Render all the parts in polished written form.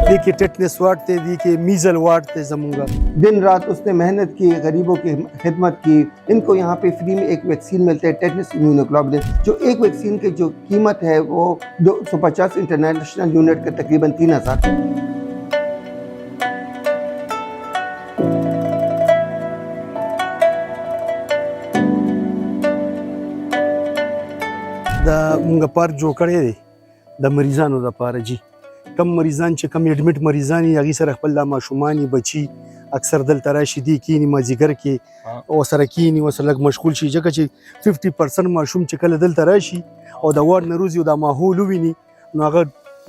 देखिए tetanus ward थे, देखिए मीजल वार्ड थे जमूंगा। दिन रात उसने मेहनत की, गरीबों की खिदमत की। इनको यहाँ पे फ्री में एक वैक्सीन मिलता है टेटनस इम्यूनोग्लोबुलिन, जो एक वैक्सीन की जो कीमत है वो 250 इंटरनेशनल यूनिट के तकरीबन 3000। द मुंगा पार्क जो कड़े दे द मरीजानों द पार जी कम मरीजान चे कम एडमिट मरीजान यागी सर खपल दा माशुमानी बची अक्सर दल तराशी दी कीनी मजिगर के और सर कीनी और सर मशगूल शी जगह चे 50% माशूम चे कल दल तराशी और द वार्ड नरूजी दा माहौल विनी नागर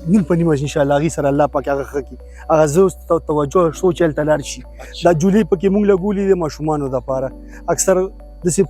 नील पनी मज इंशाल्लाह आगी सर अल्लाह पाक आगा की आगाजो तवज्जो सोचल तलारशी दा जुली पके मुंग लगूली दे माशुमानो दा पारा अक्सर दसे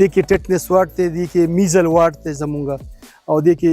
देखिए टेटनेस वार्ड थे देखिए मीजल वार्ड थे जमूंगा और देखिए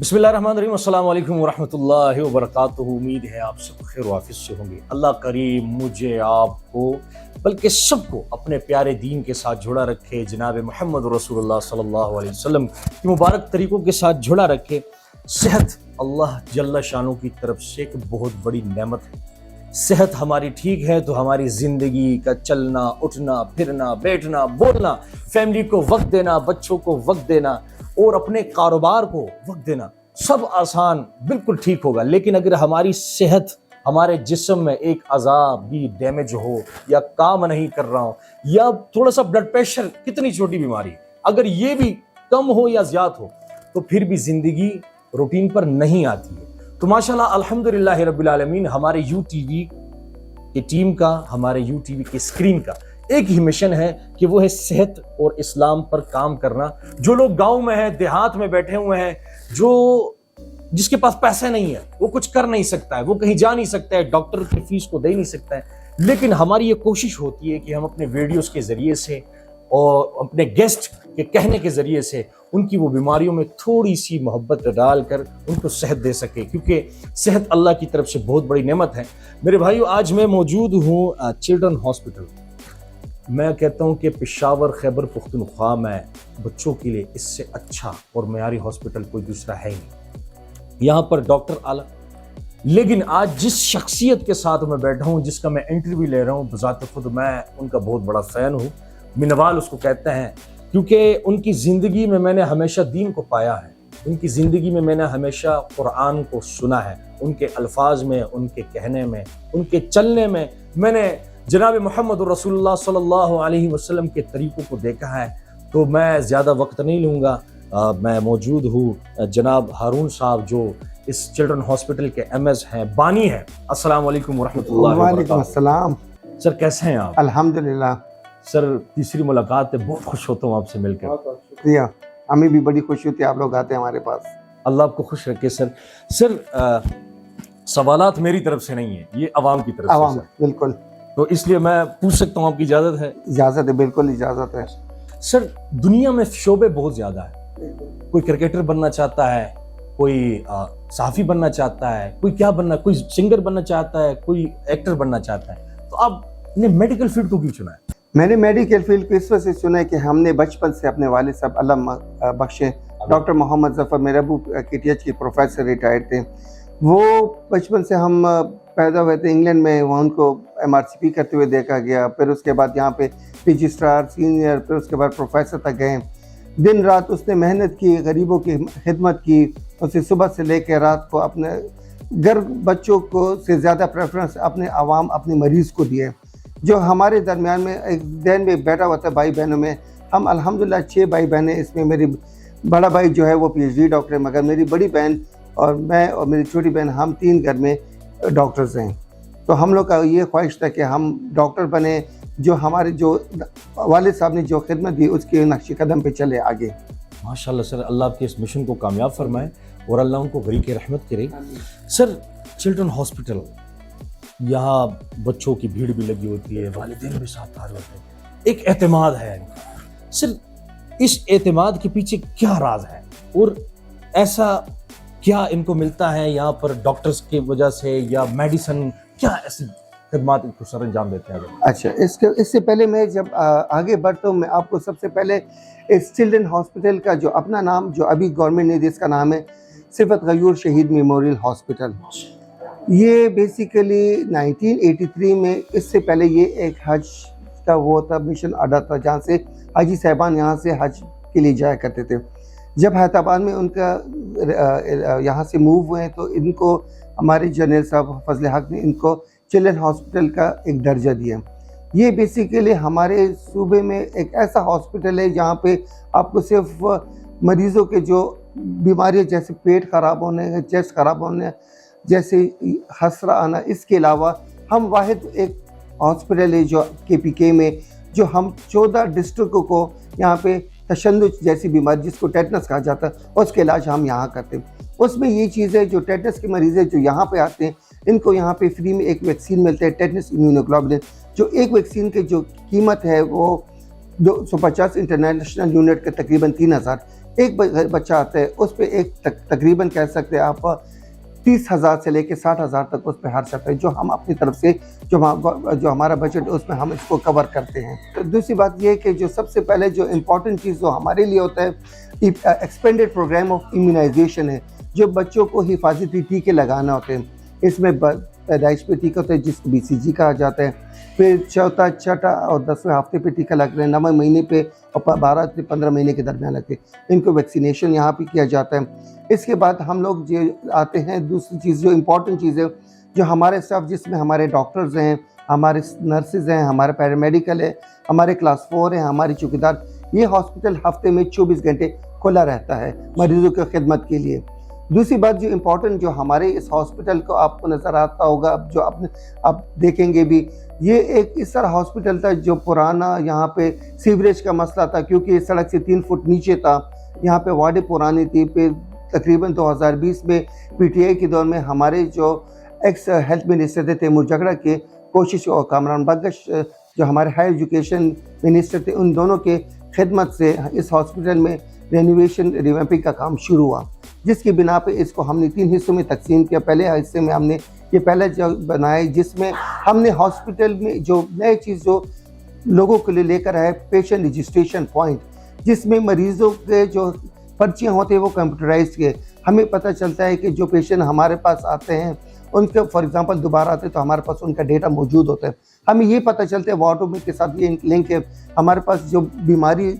बिस्मिल्लाहिर्रहमानिर्रहीम अस्सलाम वालेकुम वरहमतुल्लाहि वबरकातुहू। उम्मीद है आप सब खैर वाफिस से होंगे। अल्लाह करीम मुझे आपको बल्कि सबको अपने प्यारे दीन के साथ जुड़ा रखे, जनाब मोहम्मद रसूलुल्लाह सल्लल्लाहु अलैहि वसल्लम की मुबारक तरीक़ों के साथ जुड़ा रखे। सेहत अल्लाह जल्ला शानू की तरफ से एक बहुत बड़ी नेमत है। सेहत हमारी ठीक है तो हमारी ज़िंदगी का चलना उठना फिरना बैठना बोलना, फैमिली को वक्त देना, बच्चों को वक्त देना और अपने कारोबार को वक्त देना सब आसान बिल्कुल ठीक होगा। लेकिन अगर हमारी सेहत, हमारे जिस्म में एक अज़ा भी डैमेज हो या काम नहीं कर रहा हो या थोड़ा सा ब्लड प्रेशर, कितनी छोटी बीमारी, अगर ये भी कम हो या ज़्यादा हो तो फिर भी ज़िंदगी रूटीन पर नहीं आती है। तो माशाल्लाह अल्हम्दुलिल्लाह रब्बिल आलमीन हमारे यूटीवी की टीम का, हमारे यूटीवी की स्क्रीन का एक ही मिशन है कि वो है सेहत और इस्लाम पर काम करना। जो लोग गांव में हैं, देहात में बैठे हुए हैं, जो जिसके पास पैसे नहीं है, वो कुछ कर नहीं सकता है, वो कहीं जा नहीं सकता है, डॉक्टर की फीस को दे नहीं सकता है, लेकिन हमारी ये कोशिश होती है कि हम अपने वीडियोस के जरिए से और अपने गेस्ट के कहने के जरिए से उनकी वो बीमारियों में थोड़ी सी मोहब्बत डालकर उनको सेहत दे सके, क्योंकि सेहत अल्लाह की तरफ से बहुत बड़ी नेमत है। मेरे भाइयों, आज मैं मौजूद हूँ चिल्ड्रन हॉस्पिटल। मैं कहता हूँ कि पेशावर खैबर पुख्तनख्वा में बच्चों के लिए इससे अच्छा और मयारी हॉस्पिटल कोई दूसरा है ही नहीं। यहाँ पर डॉक्टर आला, लेकिन आज जिस शख्सियत के साथ मैं बैठा हूँ, जिसका मैं इंटरव्यू ले रहा हूँ, बज़ात खुद मैं उनका बहुत बड़ा फ़ैन हूँ। मिनवाल उसको कहते हैं, क्योंकि उनकी ज़िंदगी में मैंने हमेशा दीन को पाया है, उनकी ज़िंदगी में मैंने हमेशा कुरान को सुना है, उनके अल्फाज में, उनके कहने में, उनके चलने में मैंने जनाब मोहम्मद रसूलुल्लाह सल्लल्लाहु अलैहि वसल्लम के तरीक़ों को देखा है। तो मैं ज़्यादा वक्त नहीं लूँगा, मैं मौजूद हूँ जनाब हारून साहब जो इस चिल्ड्रन हॉस्पिटल के MS हैं, बानी हैं। अस्सलाम वालेकुम वरहमतुल्लाहि वालेकुम अस्सलाम। सर कैसे हैं आप? अल्हम्दुलिल्लाह। सर तीसरी मुलाकात है, बहुत खुश होता हूँ आपसे मिलकर। शुक्रिया, हमें भी बड़ी खुशी होती है आप लोग आते हैं हमारे पास। अल्लाह आपको खुश रखे। सर सवालात मेरी तरफ से नहीं है, ये अवाम की तरफ से सर। बिल्कुल, तो इसलिए मैं पूछ सकता हूँ, आपकी इजाज़त है? इजाज़त है, बिल्कुल इजाज़त है। सर दुनिया में शोबे बहुत ज़्यादा है, कोई क्रिकेटर बनना चाहता है, कोई सहाफ़ी बनना चाहता है, कोई क्या बनना, कोई सिंगर बनना चाहता है, कोई एक्टर बनना चाहता है। तो आपने मेडिकल फील्ड को क्यों चुना है? मैंने मेडिकल फील्ड को इस वजह से चुना है कि हमने बचपन से अपने वालिद साहब अल्लाह बख्शे डॉक्टर मोहम्मद ज़फ़र, मेरे अबू KTH के प्रोफेसर रिटायर्ड थे। वो बचपन से हम पैदा हुए थे इंग्लैंड में, वहाँ उनको MRCP करते हुए देखा गया। फिर उसके बाद यहाँ पे रजिस्ट्रार, सीनियर, फिर उसके बाद प्रोफेसर तक गए। दिन रात उसने मेहनत की, गरीबों की खिदमत की। उसे सुबह से लेकर रात को अपने घर बच्चों को से ज़्यादा प्रेफरेंस अपने आवाम, अपने मरीज़ को दिए। जो हमारे दरमियान में एक दिन में बैठा हुआ था भाई बहनों में, हम अल्हम्दुलिल्लाह 6 भाई बहन हैं। इसमें मेरी बड़ा भाई जो है वो PhD डॉक्टर है, मगर मेरी बड़ी बहन और मैं और मेरी छोटी बहन हम 3 घर में डॉक्टर्स हैं। तो हम लोग का ये ख्वाहिश था कि हम डॉक्टर बने, जो हमारे जो वालिद साहब ने जो खिदमत दी उसके नक्शे कदम पे चले आगे। माशाल्लाह सर, अल्लाह आपके इस मिशन को कामयाब फरमाए और अल्लाह उनको गरीक रहमत करे। सर, चिल्ड्रन हॉस्पिटल, यहाँ बच्चों की भीड़ भी लगी होती है, वालिदैन भी साथ आ रहे होते हैं, एक एतमाद है इनका। सर, इस एतमाद के पीछे क्या राज है और ऐसा क्या इनको मिलता है यहाँ पर डॉक्टर्स की वजह से, या मेडिसिन, क्या ऐसी खदमात इनको सर अंजाम देते हैं? अच्छा, इससे पहले मैं जब आगे बढ़ता हूँ, मैं आपको सबसे पहले इस चिल्ड्रन हॉस्पिटल का जो अपना नाम जो अभी गवर्नमेंट ने दिया, इसका नाम है सिफत गयूर शहीद मेमोरियल हॉस्पिटल। ये बेसिकली 1983 में, इससे पहले ये एक हज का वो था, मिशन अड्डा था, जहाँ से हाजी साहबान यहाँ से हज के लिए जाया करते थे। जब हैदराबाद में उनका यहाँ से मूव हुए तो इनको हमारे जनरल साहब फजल हक ने इनको चिल्ड्रन हॉस्पिटल का एक दर्जा दिया। ये बेसिकली हमारे सूबे में एक ऐसा हॉस्पिटल है जहाँ पे आपको सिर्फ मरीज़ों के जो बीमारियाँ जैसे पेट ख़राब होने, चेस्ट ख़राब होने, जैसे हसरा आना, इसके अलावा हम वाहिद एक हॉस्पिटल है जो KPK में, जो हम 14 डिस्ट्रिक्टों को यहाँ पे तशन्नुज जैसी बीमारी जिसको टेटनस कहा जाता है उसके इलाज हम यहाँ करते हैं। उसमें ये चीज़ है, जो टेटनस के मरीज़ है जो यहाँ पे आते हैं, इनको यहाँ पे फ्री में एक वैक्सीन मिलता है, टेटनस इम्यूनोग्लोबुलिन, जो एक वैक्सीन की जो कीमत है वो 250 इंटरनेशनल यूनिट के तकरीबन 3000। एक बच्चा आता है उस पर एक तकरीबन कह सकते हैं आप 30,000 से लेकर 60,000 तक उस पर हर सकते हैं, जो हम अपनी तरफ से जो हमारा बजट है उसमें हम इसको कवर करते हैं। तो दूसरी बात ये है कि जो सबसे पहले जो इम्पोर्टेंट चीज़ जो हमारे लिए होता है, एक्सपेंडेड प्रोग्राम ऑफ इम्यूनाइजेशन है, जो बच्चों को हिफाजती टीके लगाना होते हैं। इसमें पैदाइश पे टीका होता है जिसको BCG कहा जाता है, फिर चौथा, छठा और 10वें हफ्ते पे टीका लगता है, 9वें महीने पे और 12 से 15 महीने के दरमियान लगते हैं। इनको वैक्सीनेशन यहाँ पे किया जाता है। इसके बाद हम लोग जो आते हैं, दूसरी चीज़ जो इम्पोर्टेंट चीज़ है, जो हमारे स्टाफ जिसमें हमारे डॉक्टर्स हैं, हमारे नर्सेज हैं, हमारे पैरामेडिकल है, हमारे क्लास 4 हैं, हमारे चौकीदार, ये हॉस्पिटल हफ्ते में 24 घंटे खुला रहता है मरीज़ों की खिदमत के लिए। दूसरी बात जो इम्पोर्टेंट जो हमारे इस हॉस्पिटल को आपको नज़र आता होगा, जो आप देखेंगे भी, ये एक इस तरह हॉस्पिटल था जो पुराना यहाँ पे सीवरेज का मसला था, क्योंकि इस सड़क से 3 फुट नीचे था, यहाँ पे वार्डें पुरानी थी। फिर तकरीबन 2020 में PTI के दौर में हमारे जो एक्स हेल्थ मिनिस्टर थे तैमूर जगड़ा के कोशिश और कामरान बगश जो हमारे हायर एजुकेशन मिनिस्टर थे, उन दोनों के खिदमत से इस हॉस्पिटल में रेनोवेशन रिवैम्पिंग का काम शुरू हुआ, जिसकी बिना पे इसको हमने 3 हिस्सों में तकसीम किया। पहले हिस्से में हमने ये पहला जगह बनाया जिसमें हमने हॉस्पिटल में जो नई चीज़ जो लोगों के लिए लेकर आए, पेशेंट रजिस्ट्रेशन पॉइंट, जिसमें मरीज़ों के जो पर्चियाँ होते हैं वो कंप्यूटराइज किए। हमें पता चलता है कि जो पेशेंट हमारे पास आते हैं उनके फॉर एग्जांपल दोबारा आते हैं तो हमारे पास उनका डेटा मौजूद होता है। हमें ये पता चलता है वार्डों में के साथ ये लिंक है। हमारे पास जो बीमारी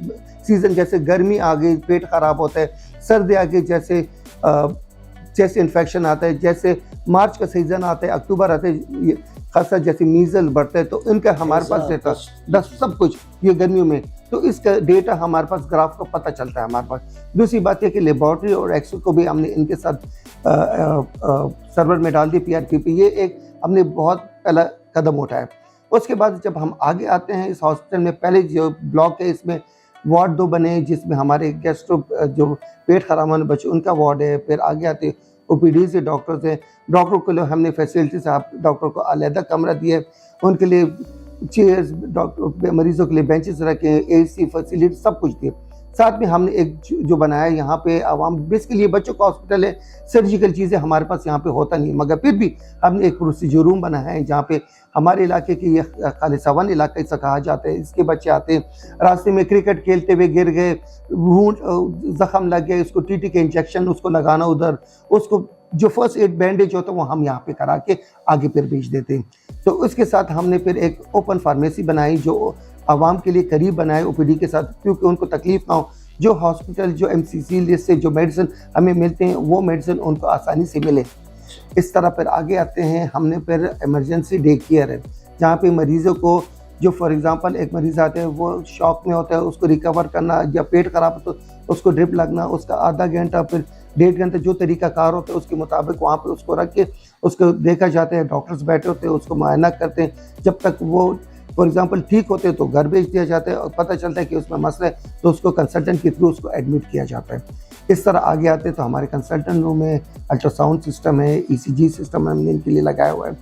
सीज़न जैसे गर्मी आ गई, पेट ख़राब होता है, सर्दी आ गई, जैसे चेस्ट इन्फेक्शन आता है, जैसे मार्च का सीज़न आता है, अक्टूबर आता है, खासा जैसे मीज़ल बढ़ता है, तो इनका हमारे पास डेटा 10 सब कुछ ये गर्मियों में, तो इसका डेटा हमारे पास ग्राफ का पता चलता है हमारे पास। दूसरी बात है कि लेबॉर्ट्री और एक्सरे को भी हमने इनके साथ सर्वर में डाल दी PRPP। ये एक हमने बहुत पहला कदम उठाया। उसके बाद जब हम आगे आते हैं इस हॉस्पिटल में, पहले जो ब्लॉक है इसमें वार्ड 2 बने जिसमें हमारे गैस्ट्रो जो पेट खराब होने बच्चे उनका वार्ड है। फिर आगे आते OPD से डॉक्टर्स हैं, डॉक्टर के लिए हमने फैसिलिटी से डॉक्टर को अलहदा कमरा दिया, उनके लिए चेयर्स, डॉक्टर मरीजों के लिए बेंचेस रखे, AC फैसिलिटी सब कुछ दिए। साथ में हमने एक जो बनाया यहाँ पे आवाम बेसिकली बच्चों का हॉस्पिटल है, सर्जिकल चीज़ें हमारे पास यहाँ पे होता नहीं, मगर फिर भी हमने एक प्रोसीजर रूम बनाया है जहाँ पे हमारे इलाके की ये खालिसावन इलाका इसे कहा जाता है, इसके बच्चे आते हैं, रास्ते में क्रिकेट खेलते हुए गिर गए, ज़ख़म लग गया, उसको TT के इंजेक्शन उसको लगाना, उधर उसको जो फर्स्ट एड बैंडेज होता है वो हम यहाँ पे करा के आगे फिर भेज देते हैं। तो उसके साथ हमने फिर एक ओपन फार्मेसी बनाई जो आवाम के लिए करीब बनाए OPD के साथ, क्योंकि उनको तकलीफ ना हो। जो हॉस्पिटल जो MCC लिस्ट से जो मेडिसिन हमें मिलते हैं वो मेडिसिन उनको आसानी से मिले। इस तरह फिर आगे आते हैं, हमने फिर इमरजेंसी डे केयर है जहाँ पे मरीज़ों को जो फॉर एग्जांपल एक मरीज़ आते हैं वो शॉक में होता है, उसको रिकवर करना, या पेट ख़राब हो तो उसको ड्रिप लगना, उसका आधा घंटा फिर 1.5 घंटे जो तरीका कार होता है उसके मुताबिक वहाँ पे उसको रख के उसको देखा जाता है, डॉक्टर्स बैठे होते हैं, उसको मुआयना करते हैं। जब तक वो फॉर एग्जांपल ठीक होते हैं तो घर भेज दिया जाता है, और पता चलता है कि उसमें मसला है तो उसको कंसल्टेंट के थ्रू उसको एडमिट किया जाता है। इस तरह आगे आते हैं तो हमारे कंसल्टेंट रूम में अल्ट्रासाउंड सिस्टम है, ECG सिस्टम हमने इनके लिए लगाया हुआ है।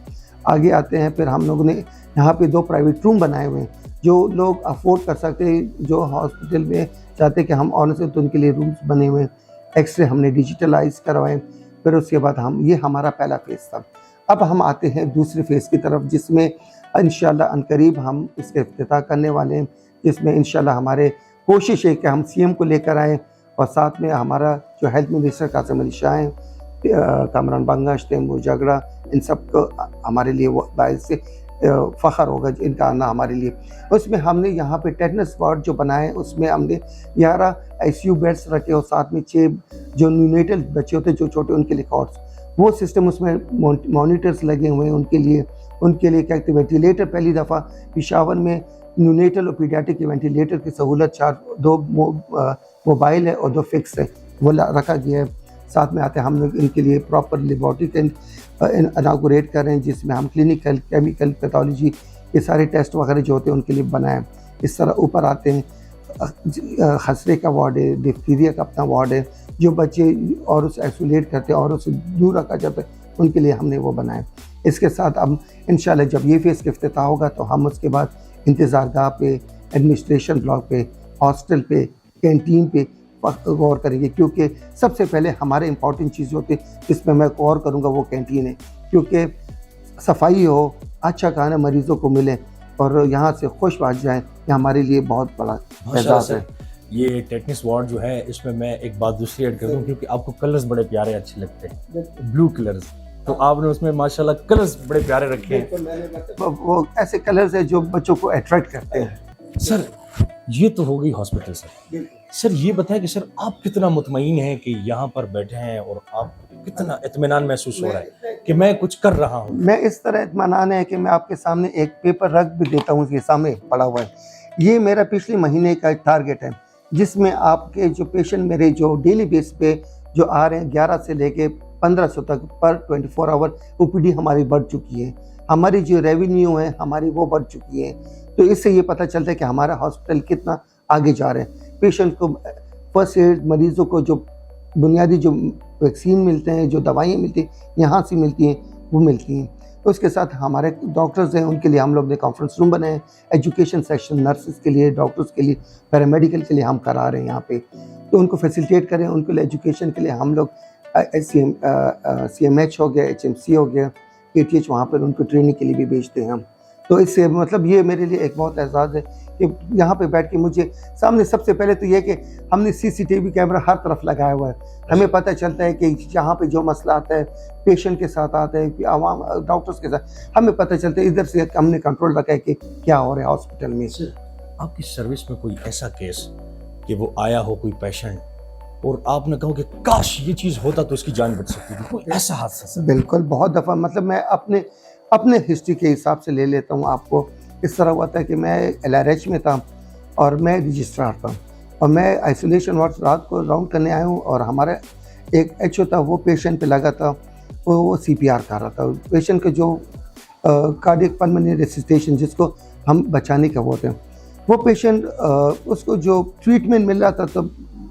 आगे आते हैं फिर हम लोगों ने यहाँ पे 2 प्राइवेट रूम बनाए हुए हैं जो लोग अफोर्ड कर सकते हैं, जो हॉस्पिटल में चाहते हैं कि हम ऑनर से, तो उनके लिए रूम्स बने हुए हैं। एक्सरे हमने डिजिटलाइज करवाए। फिर उसके बाद ये हमारा पहला फेज़ था। अब हम आते हैं दूसरे फेज़ की तरफ, जिसमें इंशाल्लाह अनकरीब हम इसके इफ्तिताह करने वाले हैं, जिसमें इंशाल्लाह हमारे कोशिश है कि हम CM को लेकर आएँ, और साथ में हमारा जो हेल्थ मिनिस्टर कासिम अली शाह हैं, कामरान बंगश, तैमूर जगड़ा, इन सब को हमारे लिए वो बायस से फ़ख्र होगा इनका आना हमारे लिए। उसमें हमने यहाँ पे टेटनस वार्ड जो बनाए, उसमें हमने 11 ICU बेड्स रखे, और साथ में 6 जो न्यूनेटल बच्चे होते हैं जो छोटे, उनके लिए कॉट्स, वो सिस्टम उसमें मॉनिटर्स लगे हुए हैं उनके लिए क्या कहते हैं वेंटिलेटर। पहली दफ़ा पेशावर में न्यूनेटल और पीडियाट्रिक के वेंटिलेटर की सहूलत 2 मोबाइल है और 2 फिक्स है, वो रखा गया है। साथ में आते हैं हम लोग इनके लिए प्रॉपर लेबॉर्ट्री इनागोरेट कर रहे हैं, जिसमें हम क्लिनिकल, केमिकल, पैथोलॉजी ये सारे टेस्ट वगैरह जो होते हैं उनके लिए बनाए। इस तरह ऊपर आते हैं खसरे का वार्ड है, डिफ्थीरिया का अपना वार्ड है, जो बच्चे और उसे आइसोलेट करते हैं और उसे दूर रखा जाता है, उनके लिए हमने वो बनाए। इसके साथ अब इंशाल्लाह जब ये फेज़ का इफ्तिताह होगा तो हम उसके बाद इंतज़ारगाह पे, एडमिनिस्ट्रेशन ब्लॉक पे, हॉस्टल पे, कैंटीन पे गौर करेंगे, क्योंकि सबसे पहले हमारे इंपॉर्टेंट चीज़ होती है जिसमें मैं गौर करूँगा वो कैंटीन है, क्योंकि सफाई हो, अच्छा खाना मरीज़ों को मिले और यहाँ से खुश बात जाए, ये हमारे लिए बहुत बड़ा एहसास है। ये टेटनस वार्ड जो है, इसमें मैं एक बात दूसरी ऐड कर दूं, क्योंकि आपको कलर्स बड़े प्यारे अच्छे लगते हैं, ब्लू कलर्स, तो आपने उसमें माशाल्लाह कलर्स बड़े प्यारे रखे हैं। वो ऐसे कलर्स है जो बच्चों को अट्रैक्ट करते हैं। सर ये तो हो गई हॉस्पिटल सर ये बताएं कि सर आप कितना मुतमईन हैं कि यहाँ पर बैठे हैं और आप कितना इत्मीनान महसूस हो रहा है कि मैं कुछ कर रहा हूँ? मैं इस तरह इत्मीनान है कि मैं आपके सामने एक पेपर रख भी देता हूँ, ये सामने पड़ा हुआ है। ये मेरा पिछले महीने का टारगेट है, जिसमें आपके जो पेशेंट मेरे जो डेली बेस पे जो आ रहे हैं 11 से लेके 1500 तक पर 24 आवर OPD हमारी बढ़ चुकी है। हमारी जो रेवेन्यू है हमारी वो बढ़ चुकी है। तो इससे ये पता चलता है कि हमारा हॉस्पिटल कितना आगे जा रहे हैं। पेशेंट को फर्स्ट एड, मरीज़ों को जो बुनियादी जो वैक्सीन मिलते हैं, जो दवाइयाँ मिलती हैं, यहाँ से मिलती हैं, वो मिलती हैं। तो उसके साथ हमारे डॉक्टर्स हैं, उनके लिए हम लोग ने कॉन्फ्रेंस रूम बनाए, एजुकेशन सेक्शन नर्सेस के लिए, डॉक्टर्स के लिए, पैरामेडिकल के लिए हम करा रहे हैं यहाँ पे, तो उनको फैसिलिटेट करें। उनके लिए एजुकेशन के लिए हम लोग CMH हो गया, HMC हो गया, KTH, वहाँ पर उनको ट्रेनिंग के लिए भी भेजते हैं हम। तो इससे मतलब ये मेरे लिए एक बहुत एहसास है कि यहाँ पे बैठ के मुझे सामने सबसे पहले तो ये कि हमने CCTV कैमरा हर तरफ लगाया हुआ है। हमें पता चलता है कि यहाँ पे जो मसला आता है पेशेंट के साथ आता है कि आवाम डॉक्टर्स के साथ, हमें पता चलता है, इधर से हमने कंट्रोल रखा है कि क्या हो रहा है हॉस्पिटल में। आपकी सर्विस में कोई ऐसा केस कि वो आया हो कोई पेशेंट और आपने कहा कि काश ये चीज़ होता तो इसकी जान बच सकती थी, कोई ऐसा हादसा? बिल्कुल, बहुत दफ़ा, मतलब मैं अपने हिस्ट्री के हिसाब से ले लेता हूँ आपको। इस तरह हुआ था कि मैं LRH में था और मैं रजिस्ट्रार था, और मैं आइसोलेशन वार्ड रात को राउंड करने आया हूँ, और हमारा एक HO था, वो पेशेंट पे लगा था, वो CPR कर रहा था। पेशेंट के जो कार्डियक पल्मोनरी रेसिस्टेशन जिसको हम बचाने का वो थे, वो पेशेंट उसको जो ट्रीटमेंट मिल रहा था, तो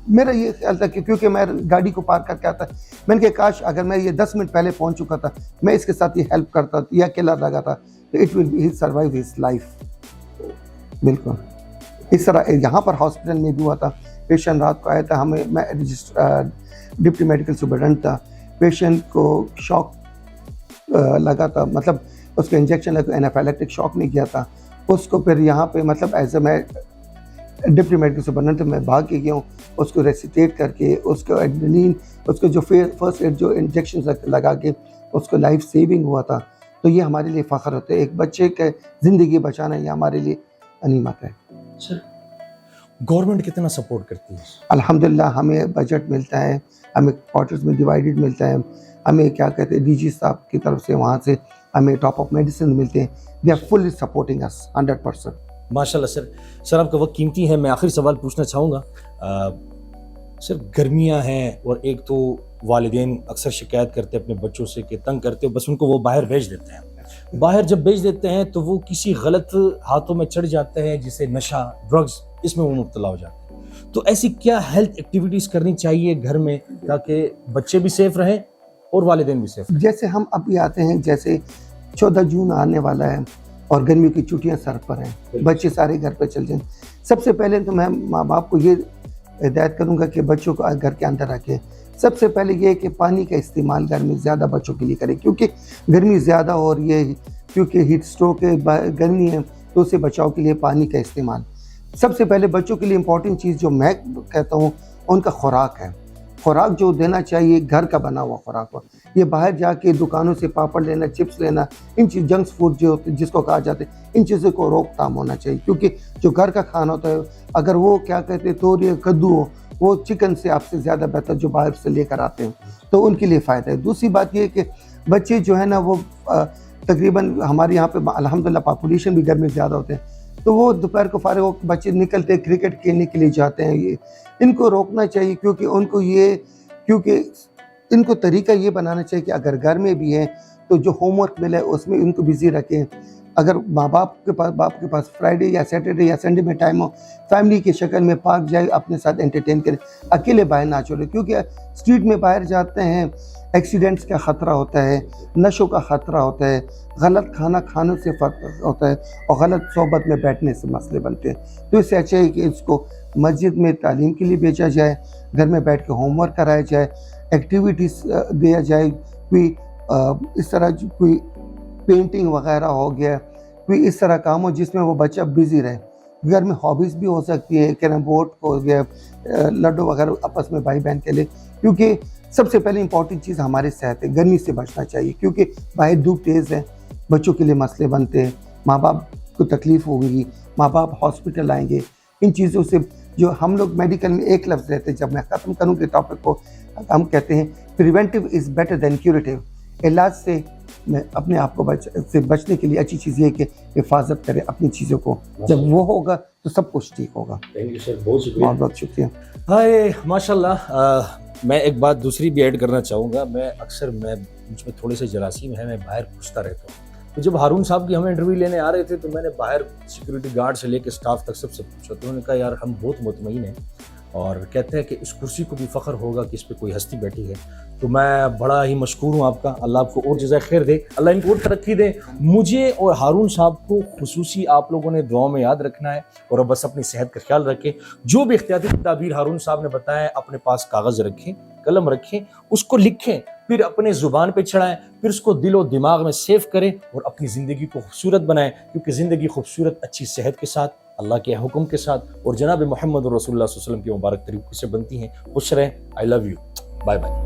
मेरा ये ख्याल था कि क्योंकि मैं गाड़ी को पार करके आता, मैंने कहा काश अगर मैं ये 10 मिनट पहले पहुंच चुका था, मैं इसके साथ ये हेल्प करता, या अकेला लगा था, तो it will survive his life. बिल्कुल इस तरह यहाँ पर हॉस्पिटल में भी हुआ था। पेशेंट रात को आया था, मैं डिप्टी मेडिकल सुपरिटेंडेंट था, पेशेंट को शॉक लगा था, मतलब उसको इंजेक्शन लगा, एनाफाइलेक्टिक शॉक में गया था उसको। फिर यहाँ पे मतलब एज ए मैं डिप्टी मेडिकल सुपरिटेंडेंट मैं भाग के गया हूँ, उसको रेसिटेट करके, उसको एड्रेनलिन, उसको जो फर्स्ट एड जो इंजेक्शन लगा के उसको लाइफ सेविंग हुआ था। तो ये हमारे लिए फ़ख्र होता है, एक बच्चे के ज़िंदगी बचाना ये हमारे लिए गनीमत है। सर गवर्नमेंट कितना सपोर्ट करती है? अल्हम्दुलिल्लाह हमें बजट मिलता है, हमें क्वार्टर्स में डिवाइडेड मिलता है, हमें क्या कहते हैं DG साहब की तरफ से वहाँ से हमें टॉप ऑफ मेडिसिन मिलते हैं। They are fully supporting us 100%। माशाल्लाह सर आपका वक्त कीमती है। मैं आखिरी सवाल पूछना चाहूँगा। सर गर्मियां हैं और एक तो वालिदैन अक्सर शिकायत करते हैं अपने बच्चों से कि तंग करते हो, बस उनको वो बाहर भेज देते हैं। बाहर जब भेज देते हैं तो वो किसी गलत हाथों में चढ़ जाते हैं, जिसे नशा, ड्रग्स, इसमें वो मुब्तला हो जाते हैं। तो ऐसी क्या हेल्थ एक्टिविटीज़ करनी चाहिए घर में ताकि बच्चे भी सेफ रहें और वालिदैन भी सेफ रहें? जैसे हम अभी आते हैं, जैसे 14 जून आने वाला है और गर्मियों की छुट्टियां सर पर हैं, बच्चे सारे घर पर चल जाएं। सबसे पहले तो मैं माँ बाप को ये हिदायत करूंगा कि बच्चों को घर के अंदर रखें। सबसे पहले ये है कि पानी का इस्तेमाल घर में ज़्यादा बच्चों के लिए करें, क्योंकि गर्मी ज़्यादा हो रही है, क्योंकि हीट स्ट्रोक है, गर्मी है, तो उससे बचाव के लिए पानी का इस्तेमाल। सबसे पहले बच्चों के लिए इम्पॉर्टेंट चीज़ जो मैं कहता हूँ उनका खुराक है। खुराक जो देना चाहिए घर का बना हुआ खुराक हो। ये बाहर जाके दुकानों से पापड़ लेना, चिप्स लेना, इन चीज़ जंक फूड जो होते जिसको कहा जाता है, इन चीज़ों को रोकथाम होना चाहिए, क्योंकि जो घर का खाना होता है, अगर वो क्या कहते हैं तोरी या कद्दू हो, वो चिकन से आपसे ज़्यादा बेहतर जो बाहर से लेकर आते हैं, तो उनके लिए फ़ायदा है। दूसरी बात ये है कि बच्चे जो है ना वो तकरीबन हमारे यहाँ पे अल्हम्दुलिल्लाह पॉपुलेशन भी घर में ज़्यादा होते हैं, तो वो दोपहर को फारिग होकर बच्चे निकलते हैं, क्रिकेट खेलने के लिए जाते हैं। ये इनको रोकना चाहिए, क्योंकि इनको तरीका ये बनाना चाहिए कि अगर घर में भी है तो जो होमवर्क मिला है उसमें इनको बिज़ी रखें। अगर माँ बाप के पास फ्राइडे या सैटरडे या संडे में टाइम हो, फैमिली की शक्ल में पार्क जाए, अपने साथ एंटरटेन करें, अकेले बाहर ना छोड़ें, क्योंकि स्ट्रीट में बाहर जाते हैं एक्सीडेंट्स का ख़तरा होता है, नशों का ख़तरा होता है, गलत खाना खाने से फ़र्क होता है और गलत सोबत में बैठने से मसले बनते हैं। तो इससे अच्छा है कि इसको मस्जिद में तालीम के लिए भेजा जाए, घर में बैठ के होमवर्क कराया जाए, एक्टिविटीज़ दिया जाए, कोई इस तरह कोई पेंटिंग वगैरह हो गया, कोई इस तरह काम हो जिसमें वो बच्चा बिज़ी रहे। घर में हॉबीज़ भी हो सकती है, कैरम बोर्ड हो गया, लड्डू वगैरह आपस में भाई बहन के लिए, क्योंकि सबसे पहले इंपॉर्टेंट चीज़ हमारी सेहत है। गर्मी से बचना चाहिए, क्योंकि बाहर धूप तेज़ है, बच्चों के लिए मसले बनते हैं, माँ बाप को तकलीफ़ होगी, माँ बाप हॉस्पिटल आएंगे। इन चीज़ों से जो हम लोग मेडिकल में एक लफ्ज़ रहते हैं, जब मैं ख़त्म करूँगी टॉपिक को, हम कहते हैं preventive is better than curative. इलाज से मैं अपने आप को बचने के लिए अच्छी चीज़ ये है कि हिफाजत करें अपनी चीज़ों को, जब वो होगा तो सब कुछ ठीक होगा। थैंक यू सर, बहुत शुक्रिया। बहुत शुक्रिया। हाय माशाल्लाह। मैं एक बात दूसरी भी ऐड करना चाहूँगा। मुझ में थोड़े से जरासीम है, मैं बाहर घुसता रहता हूँ। तो जब हारून साहब की हमें इंटरव्यू लेने आ रहे थे तो मैंने बाहर सिक्योरिटी गार्ड से लेकर स्टाफ तक सबसे पूछा, तो उन्होंने कहा यार हम बहुत मुतमईन हैं और कहते हैं कि इस कुर्सी को भी फ़ख्र होगा कि इस पर कोई हस्ती बैठी है। तो मैं बड़ा ही मशकूर हूँ आपका, अल्लाह आपको और जज़ाए खैर दे, अल्लाह इनको और तरक्की दे। मुझे और हारून साहब को खुसूसी आप लोगों ने दुआ में याद रखना है और अब बस अपनी सेहत का ख्याल रखें। जो भी इख्तियाती तदाबीर हारून साहब ने बताया, अपने पास कागज़ रखें, कलम रखें, उसको लिखें, फिर अपने ज़ुबान पे चढ़ाएं, फिर उसको दिल और दिमाग में सेव करें और अपनी ज़िंदगी को खूबसूरत बनाएं, क्योंकि ज़िंदगी खूबसूरत अच्छी सेहत के साथ, अल्लाह के हुक्म के साथ और जनाब मोहम्मद रसूलुल्लाह सल्लल्लाहु अलैहि वसल्लम के मुबारक तरीक़ों से बनती हैं। खुश रहें। I love you. Bye bye.